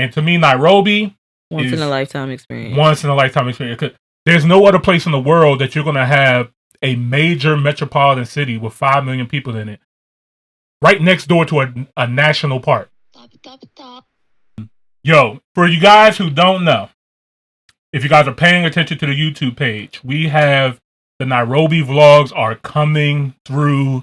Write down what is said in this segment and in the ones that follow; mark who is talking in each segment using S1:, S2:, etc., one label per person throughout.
S1: And to me, Nairobi
S2: once in a lifetime experience.
S1: Once in a lifetime experience. There's no other place in the world that you're going to have a major metropolitan city with 5 million people in it, right next door to a national park. Yo, for you guys who don't know, if you guys are paying attention to the YouTube page, we have the Nairobi vlogs are coming through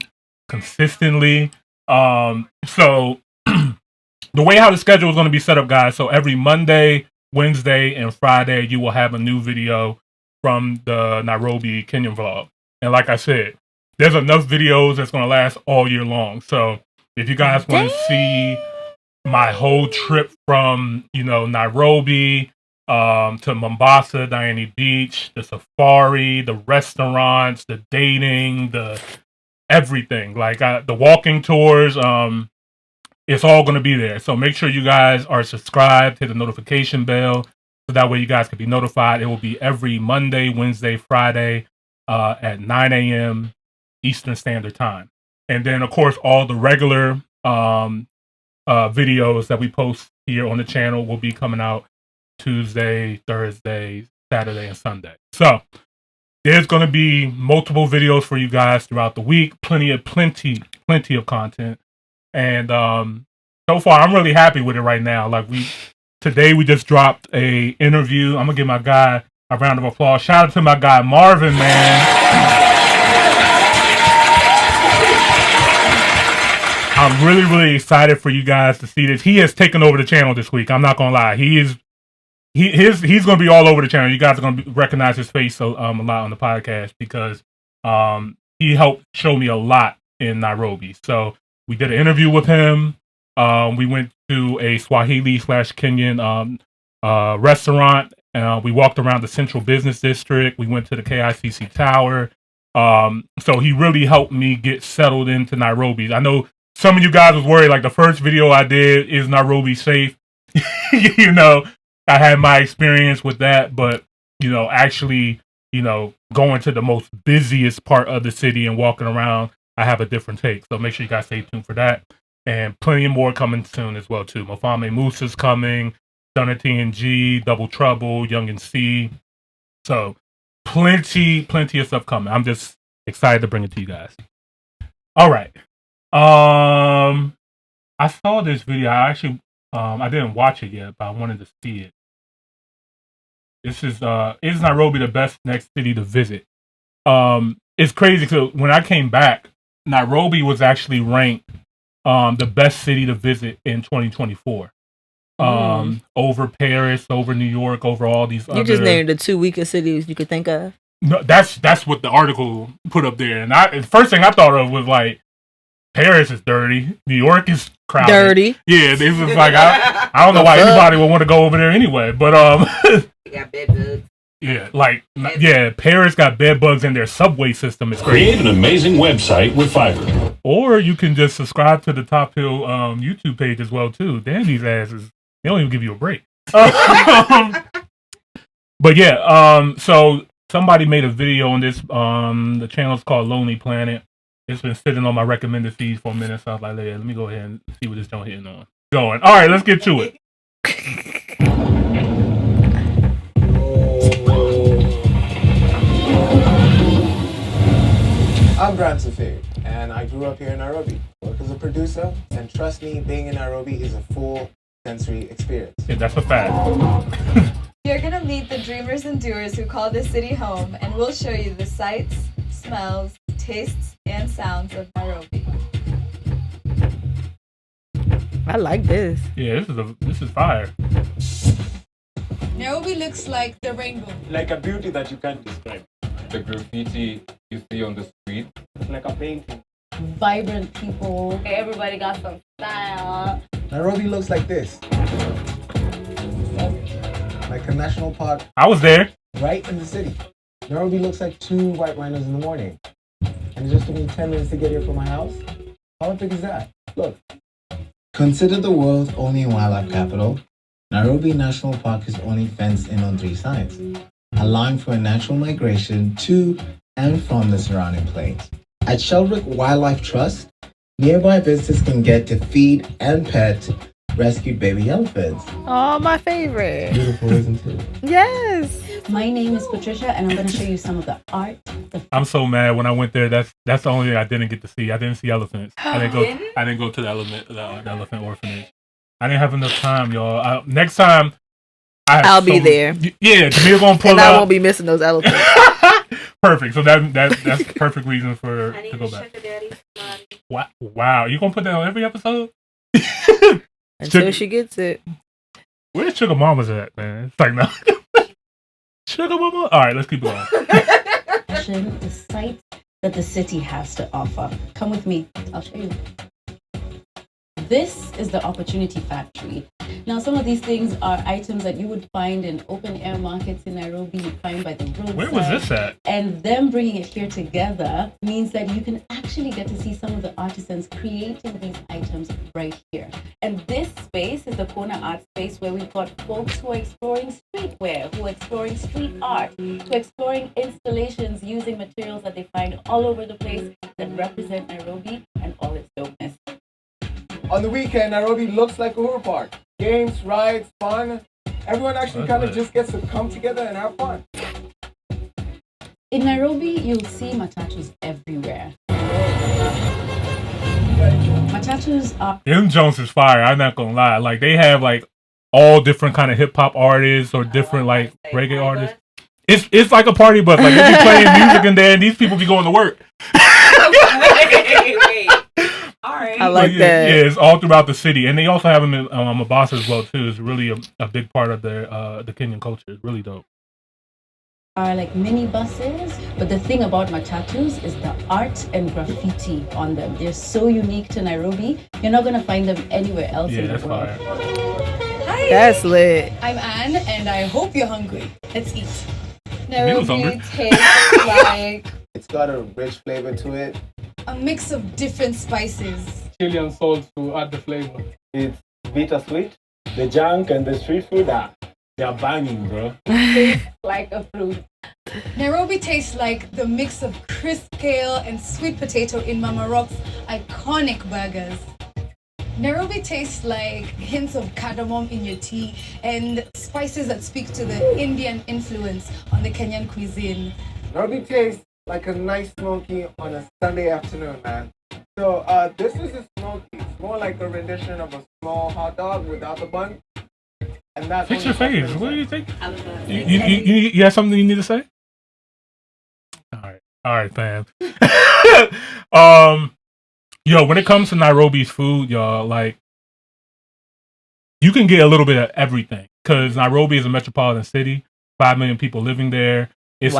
S1: consistently. So the way how the schedule is going to be set up, guys, so every Monday, Wednesday, and Friday, you will have a new video from the Nairobi Kenyan vlog. And like I said, there's enough videos that's going to last all year long. So if you guys want to see my whole trip from, Nairobi to Mombasa, Diani Beach, the safari, the restaurants, the dating, the everything, like the walking tours, it's all going to be there. So make sure you guys are subscribed, hit the notification bell, so that way you guys can be notified. It will be every Monday, Wednesday, Friday at 9 a.m. Eastern Standard Time. And then, of course, all the regular videos that we post here on the channel will be coming out Tuesday, Thursday, Saturday, and Sunday. So there's going to be multiple videos for you guys throughout the week. Plenty of content. And so far, I'm really happy with it right now. Like today we just dropped a interview. I'm gonna give my guy a round of applause. Shout out to my guy Marvin, man. I'm really, really excited for you guys to see this. He has taken over the channel this week. I'm not gonna lie. He's gonna be all over the channel. You guys are gonna recognize his face a lot on the podcast because he helped show me a lot in Nairobi. So we did an interview with him. We went to a Swahili/Kenyan restaurant. We walked around the Central Business District. We went to the KICC Tower. So he really helped me get settled into Nairobi. I know some of you guys was worried, like the first video I did, is Nairobi safe? I had my experience with that, but, actually, going to the most busiest part of the city and walking around, I have a different take. So make sure you guys stay tuned for that. And plenty more coming soon as well, too. Mofame Musa's coming, Dunna TNG, Double Trouble, Young and C. So plenty of stuff coming. I'm just excited to bring it to you guys. All right. I saw this video. I actually I didn't watch it yet, but I wanted to see it. This is Nairobi the best next city to visit? It's crazy. So when I came back, Nairobi was actually ranked the best city to visit in 2024. Over Paris, over New York, over all these other... You
S2: just named the 2 weakest cities you could think of?
S1: No, that's what the article put up there. And the first thing I thought of was like, Paris is dirty. New York is crowded.
S2: Dirty.
S1: Yeah, this is like, I don't know why anybody would want to go over there anyway. But,
S3: They got bed bugs.
S1: Yeah, Paris got bed bugs in their subway system. It's crazy.
S4: Create an amazing website with Fiverr.
S1: Or you can just subscribe to the Top Hill YouTube page as well, too. Damn, these asses. They don't even give you a break. But yeah, so somebody made a video on this. The channel's called Lonely Planet. It's been sitting on my recommended feed for a minute, so I was like, let me go ahead and see what this joint hitting on. Going. All right, let's get to it.
S5: I'm Grant Safir, and I grew up here in Nairobi. Work as a producer, and trust me, being in Nairobi is a full sensory experience.
S1: Yeah, that's a fact.
S6: You're gonna meet the dreamers and doers who call this city home, and we'll show you the sights, smells, tastes, and sounds of Nairobi.
S2: I like this.
S1: Yeah, this is fire.
S6: Nairobi looks like the rainbow.
S5: Like a beauty that you can't describe.
S7: The graffiti you see on the street.
S5: It's like a painting.
S8: Vibrant people. Everybody got some style.
S5: Nairobi looks like this. Like a national park.
S1: I was there.
S5: Right in the city. Nairobi looks like 2 white rhinos in the morning. And it just took me 10 minutes to get here from my house. How epic is that? Look. Considered the world's only wildlife capital, Nairobi National Park is only fenced in on 3 sides, allowing for a natural migration to and from the surrounding plains. At Sheldrick Wildlife Trust, nearby visitors can get to feed and pet rescued baby elephants.
S2: Oh, my favorite.
S5: Beautiful, isn't it?
S2: Yes.
S3: My name is Patricia, and I'm going to show you some of the art.
S1: I'm so mad when I went there. That's the only thing I didn't get to see. I didn't see elephants. I didn't go to the elephant orphanage. I didn't have enough time, y'all. Next time,
S2: I'll be there.
S1: Yeah, Jamil gonna pull
S2: and
S1: up.
S2: I won't be missing those elephants.
S1: Perfect. So that's perfect reason to go back. Wow, you gonna put that on every episode?
S2: Until she gets it.
S1: Where's Sugar Mama's at, man? It's like no. Sugar Mama. All right, let's keep going.
S3: The sites that the city has to offer. Come with me. I'll show you. This is the Opportunity Factory. Now, some of these things are items that you would find in open-air markets in Nairobi, you'd find by the roadside.
S1: Where was this at?
S3: And them bringing it here together means that you can actually get to see some of the artisans creating these items right here. And this space is the corner art space where we've got folks who are exploring streetwear, who are exploring street art, who are exploring installations using materials that they find all over the place that represent Nairobi and all its dopeness.
S9: On the weekend, Nairobi looks like a Uhuru Park. Games, rides, fun. Everyone actually kind of just gets to come together and have fun.
S3: In Nairobi, you'll see matatus everywhere. Matatus are...
S1: Them Jones is fire. I'm not gonna lie. Like they have like all different kind of hip hop artists or different like reggae artists. It's like a party bus. Like they be playing music and then these people be going to work.
S2: Alright. I like that.
S1: Yeah, it's all throughout the city, and they also have them in Mombasa as well too. It's really a big part of their the Kenyan culture. It's really dope.
S3: Are like mini buses, but the thing about matatus is the art and graffiti on them. They're so unique to Nairobi. You're not gonna find them anywhere else in the world.
S1: Fire.
S8: Hi.
S2: That's lit.
S8: I'm Anne, and I hope you're hungry. Let's eat.
S6: Nairobi tastes like...
S9: It's got a rich flavor to it.
S8: A mix of different spices.
S10: Chili and salt to add the flavor.
S9: It's bittersweet. The junk and the street food, they're banging, bro.
S8: Tastes like a fruit. Nairobi tastes like the mix of crisp kale and sweet potato in Mama Rock's iconic burgers. Nairobi tastes like hints of cardamom in your tea and spices that speak to the Indian influence on the Kenyan cuisine.
S9: Nairobi tastes like a nice smoky on a Sunday afternoon, man. So this is a smoky. It's more like a rendition of a small hot dog without the bun. And that's
S1: fix your face. What do you think? You have something you need to say? All right, fam. Yo, when it comes to Nairobi's food, y'all, like, you can get a little bit of everything because Nairobi is a metropolitan city, 5 million people living there. It's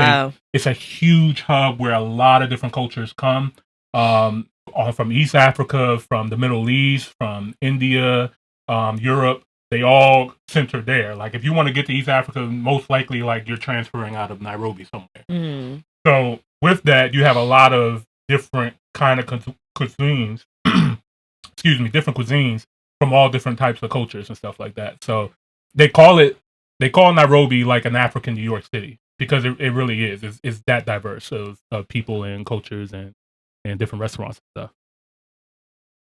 S1: a huge hub where a lot of different cultures come, from East Africa, from the Middle East, from India, Europe. They all center there. Like, if you want to get to East Africa, most likely, like, you're transferring out of Nairobi somewhere.
S2: Mm.
S1: So with that, you have a lot of different kind of cuisines. Different cuisines from all different types of cultures and stuff like that. So they call Nairobi like an African New York City because it really is. It's that diverse of people and cultures and different restaurants and stuff.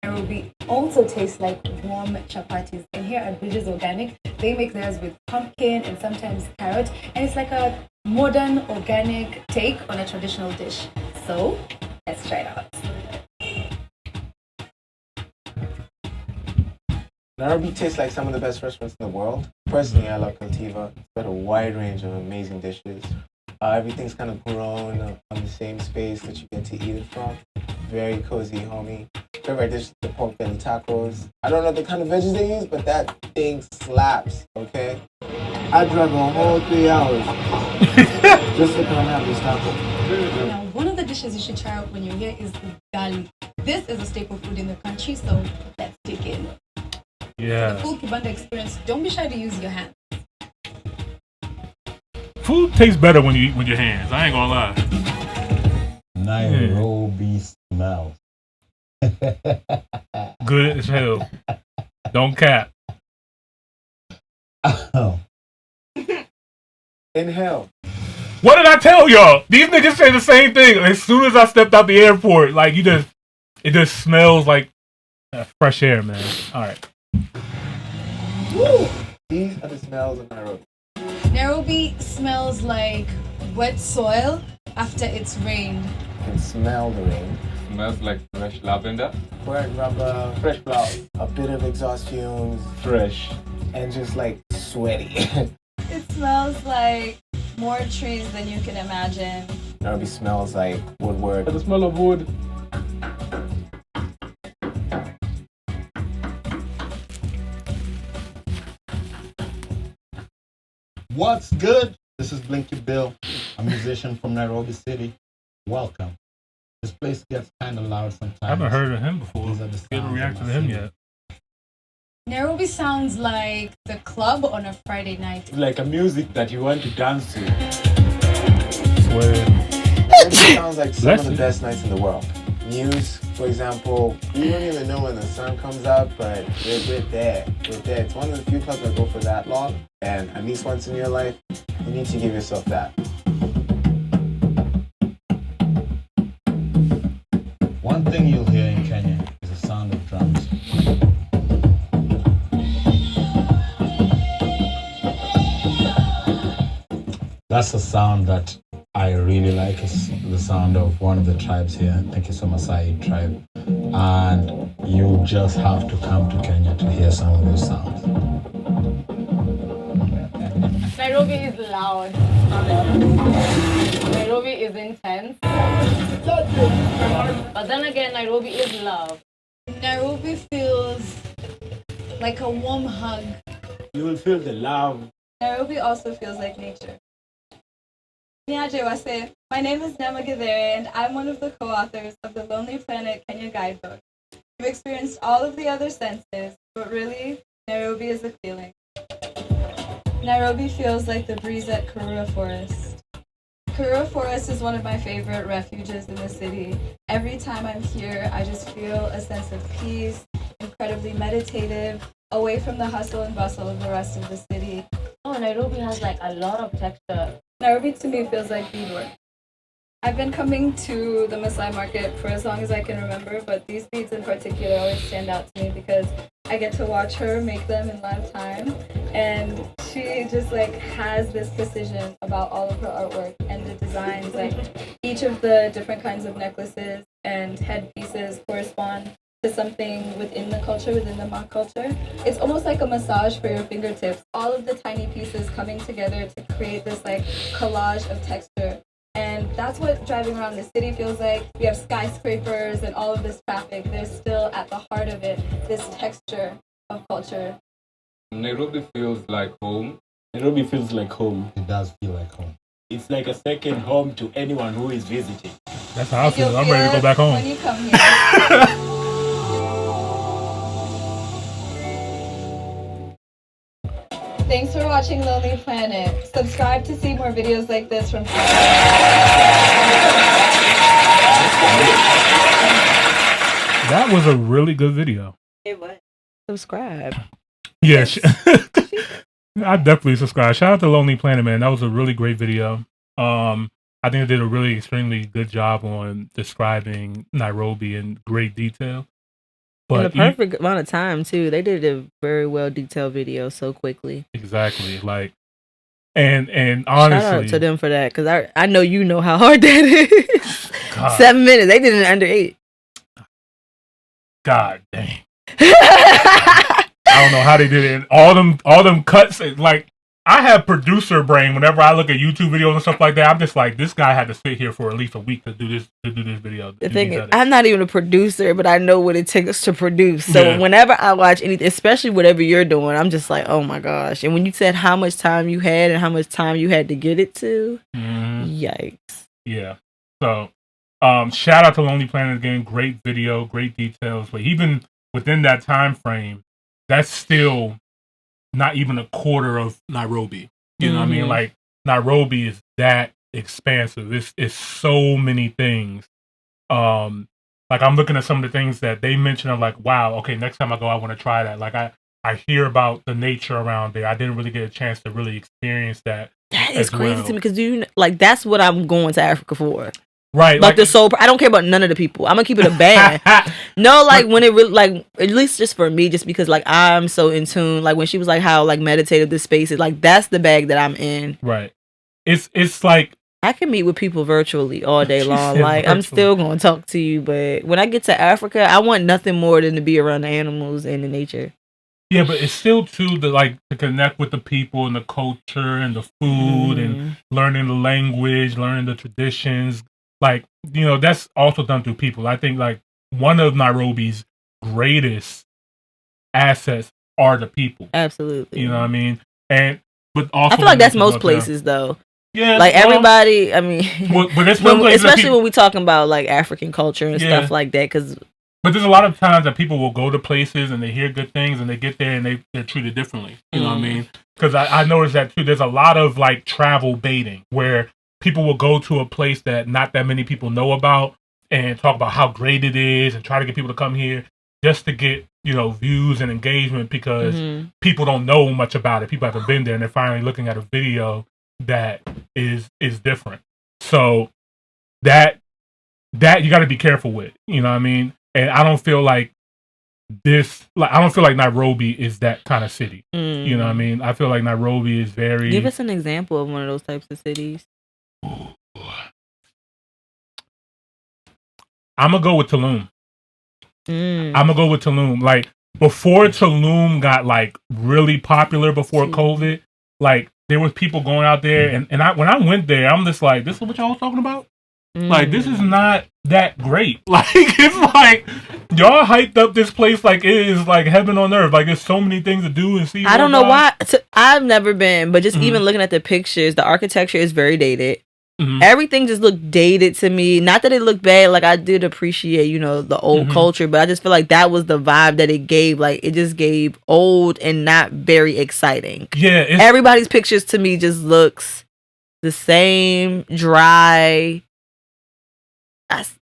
S8: Nairobi also tastes like warm chapatis. And here at Bridges Organic, they make theirs with pumpkin and sometimes carrot. And it's like a modern organic take on a traditional dish. So let's try it out.
S9: Nairobi tastes like some of the best restaurants in the world. Personally, I love Cultiva. It's got a wide range of amazing dishes. Everything's kind of grown on the same space that you get to eat it from. Very cozy, homie. Favorite dish is the pork belly tacos. I don't know the kind of veggies they use, but that thing slaps, okay? I drove a whole 3 hours just to come have this taco.
S8: Now, one of the dishes you should try out when you're here is the gali. This is a staple food in the country, so let's dig in.
S1: Yeah.
S8: The full Kibanda experience, don't be shy to use your hands.
S1: Food tastes better when you eat with your hands. I ain't gonna lie.
S11: Nairobi smells.
S1: Good as hell. Don't cap.
S11: Oh.
S9: Inhale.
S1: What did I tell y'all? These niggas say the same thing. As soon as I stepped out the airport, like it just smells like fresh air, man. All right.
S9: These are the smells of Nairobi.
S8: Nairobi smells like wet soil after it's rained.
S9: You can smell the rain.
S7: Smells like fresh lavender.
S9: Burnt rubber, fresh flowers, a bit of exhaust fumes,
S7: Fresh.
S9: and just like sweaty.
S6: It smells like more trees than you can imagine.
S9: Nairobi smells like woodwork.
S10: The smell of wood.
S11: What's good? This is Blinky Bill, a musician from Nairobi City. Welcome. This place gets kind of loud sometimes.
S1: I haven't heard of him before.
S11: These are the
S1: Haven't
S11: sounds
S1: reacted
S11: of
S1: to
S11: my
S1: him
S11: city.
S1: yet.
S8: Nairobi sounds like the club on a Friday night.
S12: Like a music that you want to dance to.
S1: Swear.
S9: Nairobi sounds like some of the
S1: Bless
S9: best nights in the world. Muse, for example, you don't even know when the sun comes up, but we're there. We're there. It's one of the few clubs that go for that long, and at least once in your life, you need to give yourself that.
S11: One thing you'll hear in Kenya is the sound of drums. That's a sound that I really like. It's the sound of one of the tribes here. I think it's a Maasai tribe. And you just have to come to Kenya to hear some of those sounds.
S13: Nairobi is loud. Nairobi is intense. But then again, Nairobi is love.
S8: Nairobi feels like a warm hug.
S12: You will feel the love.
S6: Nairobi also feels like nature. Niaje Wase, my name is Nema Githere, and I'm one of the co-authors of the Lonely Planet Kenya Guidebook. You've experienced all of the other senses, but really, Nairobi is a feeling. Nairobi feels like the breeze at Karura Forest. Karura Forest is one of my favorite refuges in the city. Every time I'm here, I just feel a sense of peace, incredibly meditative, away from the hustle and bustle of the rest of the city.
S13: Oh, Nairobi has like a lot of texture.
S6: Nairobi to me feels like beadwork. I've been coming to the Maasai market for as long as I can remember, but these beads in particular always stand out to me because I get to watch her make them in live time, and she just like has this precision about all of her artwork and the designs. Like each of the different kinds of necklaces and headpieces correspond to something within the culture, within the Mak culture. It's almost like a massage for your fingertips. All of the tiny pieces coming together to create this like collage of texture. And that's what driving around the city feels like. We have skyscrapers and all of this traffic. There's still at the heart of it this texture of culture.
S7: Nairobi feels like home.
S12: Nairobi feels like home.
S11: It does feel like home.
S12: It's like a second home to anyone who is visiting.
S1: That's how I feel.
S6: You'll
S1: I'm ready to
S6: feel
S1: go back
S6: it
S1: home.
S6: when you come here. Thanks for watching Lonely Planet. Subscribe to see more videos like this from
S1: That was a really good video.
S2: It was. Subscribe.
S1: Yes. I definitely subscribe. Shout out to Lonely Planet, man. That was a really great video. I think they did a really extremely good job on describing Nairobi in great detail.
S2: In
S1: But
S2: a perfect amount of time too. They did a very well detailed video so quickly.
S1: exactly, like, and
S2: Shout
S1: honestly,
S2: out to them for that, because I know you know how hard that is.
S1: God.
S2: 7 minutes. They did it in under 8.
S1: God dang, I don't know how they did it. All them cuts, like, I have producer brain whenever I look at YouTube videos and stuff like that. I'm just like, this guy had to sit here for at least a week to do this video.
S2: The thing is, I'm not even a producer, but I know what it takes to produce. So whenever I watch anything, especially whatever you're doing, I'm just like, oh my gosh. And when you said how much time you had and how much time you had to get it to, yikes.
S1: Yeah. So, shout out to Lonely Planet again. Great video, great details. But even within that time frame, that's still not even a quarter of Nairobi. You know what I mean? Like, Nairobi is that expansive. It's so many things. Like, I'm looking at some of the things that they mentioned. I'm like, wow, okay, next time I go, I want to try that. Like, I hear about the nature around there. I didn't really get a chance to really experience that.
S2: That is crazy to me, because that's what I'm going to Africa for.
S1: Right.
S2: Like the soul. I don't care about none of the people. I'm gonna keep it a band. No, like when it really, like, at least just for me, just because like I'm so in tune. Like when she was like how like meditative this space is. Like that's the bag that I'm in.
S1: Right. It's like
S2: I can meet with people virtually all day long.
S1: said
S2: Like I'm
S1: virtually.
S2: still gonna talk to you, but when I get to Africa, I want nothing more than to be around the animals and the nature.
S1: Yeah, but it's still too to connect with the people and the culture and the food and learning the language, learning the traditions. Like, that's also done through people. I think like one of Nairobi's greatest assets are the people.
S2: Absolutely.
S1: You know what I mean? But also
S2: I feel like that's most places though.
S1: Yeah,
S2: like everybody. I mean,
S1: but there's some places
S2: especially when we talking about like African culture and stuff like that.
S1: But there's a lot of times that people will go to places and they hear good things and they get there and they're treated differently. You know what I mean? Because I noticed that too. There's a lot of like travel baiting where people will go to a place that not that many people know about and talk about how great it is and try to get people to come here just to get, views and engagement because people don't know much about it. People haven't been there and they're finally looking at a video that is different. So that you got to be careful with, you know what I mean? And I don't feel like Nairobi is that kind of city. You know what I mean? I feel like Nairobi is very...
S2: Give us an example of one of those types of cities.
S1: I'm going to go with Tulum. I'm going to go with Tulum. Like, before Tulum got, like, really popular before COVID, like, there was people going out there, and when I went there, I'm just like, this is what y'all was talking about? Like, this is not that great. Like, it's like, y'all hyped up this place like it is like heaven on earth. Like, there's so many things to do and see.
S2: I don't know why. I've never been, but just even looking at the pictures, the architecture is very dated. Everything just looked dated to me. Not that it looked bad. Like, I did appreciate, the old culture, but I just feel like that was the vibe that it gave. Like, it just gave old and not very exciting.
S1: Yeah.
S2: Everybody's pictures to me just looks the same, dry.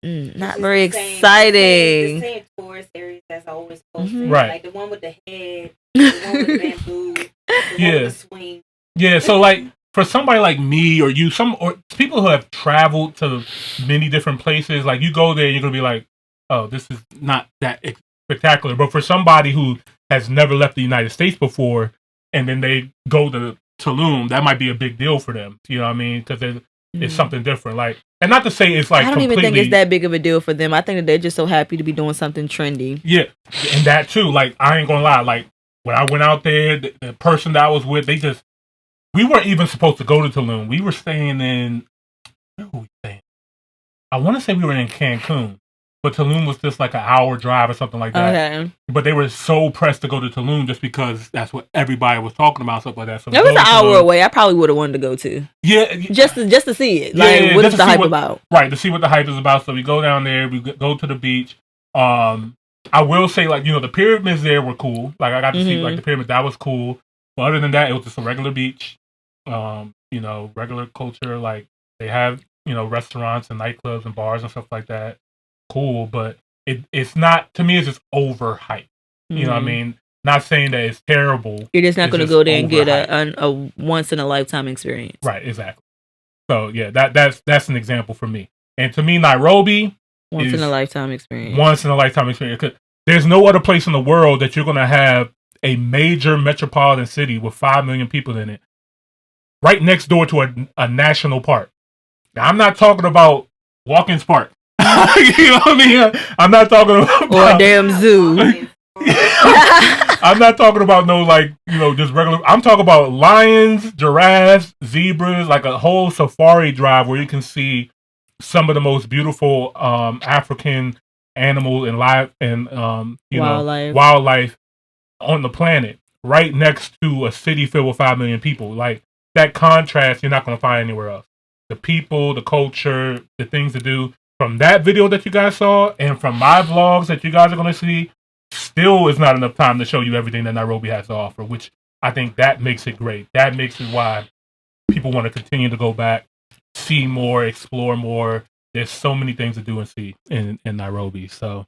S2: Not very exciting.
S14: The same tourist areas that's always posted.
S1: Right.
S14: Like the one with the head, the one with the bamboo, the one with the swing.
S1: Yeah, so like for somebody like me or you, or people who have traveled to many different places, like you go there, you're gonna be like, oh, this is not that spectacular. But for somebody who has never left the United States before, and then they go to Tulum, that might be a big deal for them. You know what I mean? Because it's something different. Like, and not to say it's like
S2: I don't even think it's that big of a deal for them. I think that they're just so happy to be doing something trendy.
S1: Yeah, and that too. Like, I ain't gonna lie. Like, when I went out there, the person that I was with, we weren't even supposed to go to Tulum. We were staying in, where were we staying? I want to say we were in Cancun, but Tulum was just like an hour drive or something like that.
S2: Okay.
S1: But they were so pressed to go to Tulum just because that's what everybody was talking about, stuff like that. So
S2: it was an hour away. I probably would have wanted to go to.
S1: Yeah,
S2: just to see it. Like, what is the hype about?
S1: Right, to see what the hype is about. So we go down there. We go to the beach. I will say, like, the pyramids there were cool. Like, I got to see like the pyramid. That was cool. But other than that, it was just a regular beach. Regular culture. Like, they have restaurants and nightclubs and bars and stuff like that. Cool, but it's not, to me, it's just overhyped. You know what I mean? Not saying that it's terrible.
S2: You're just not going to go there and get a once in a lifetime experience.
S1: Right, exactly. So yeah, that's an example for me. And to me, Nairobi
S2: once in a lifetime experience.
S1: Once in a lifetime experience. 'Cause there's no other place in the world that you're going to have a major metropolitan city with 5 million people in it, right next door to a national park. Now, I'm not talking about Watkins Park. You know what I mean? I'm not talking about
S2: or a damn zoo.
S1: I'm not talking about no, like, just regular. I'm talking about lions, giraffes, zebras, like a whole safari drive where you can see some of the most beautiful African animals and wildlife on the planet, right next to a city filled with 5 million people. Like, that contrast, you're not going to find anywhere else. The people, the culture, the things to do. From that video that you guys saw and from my vlogs that you guys are going to see, still is not enough time to show you everything that Nairobi has to offer, which I think that makes it great. That makes it why people want to continue to go back, see more, explore more. There's so many things to do and see in Nairobi. So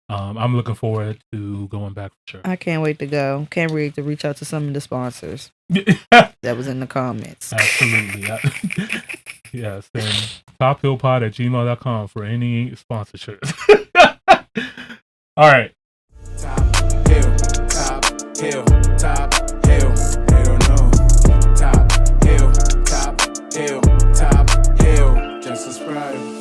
S1: I'm looking forward to going back for sure.
S2: I can't wait to go. Can't wait to reach out to some of the sponsors that was in the comments.
S1: Absolutely. Yes, and tophillpod@gmail.com for any sponsorships. All right.
S15: Top hill, top hill, top hill. Hell no. Top hill, top hill, top hill. Just subscribe.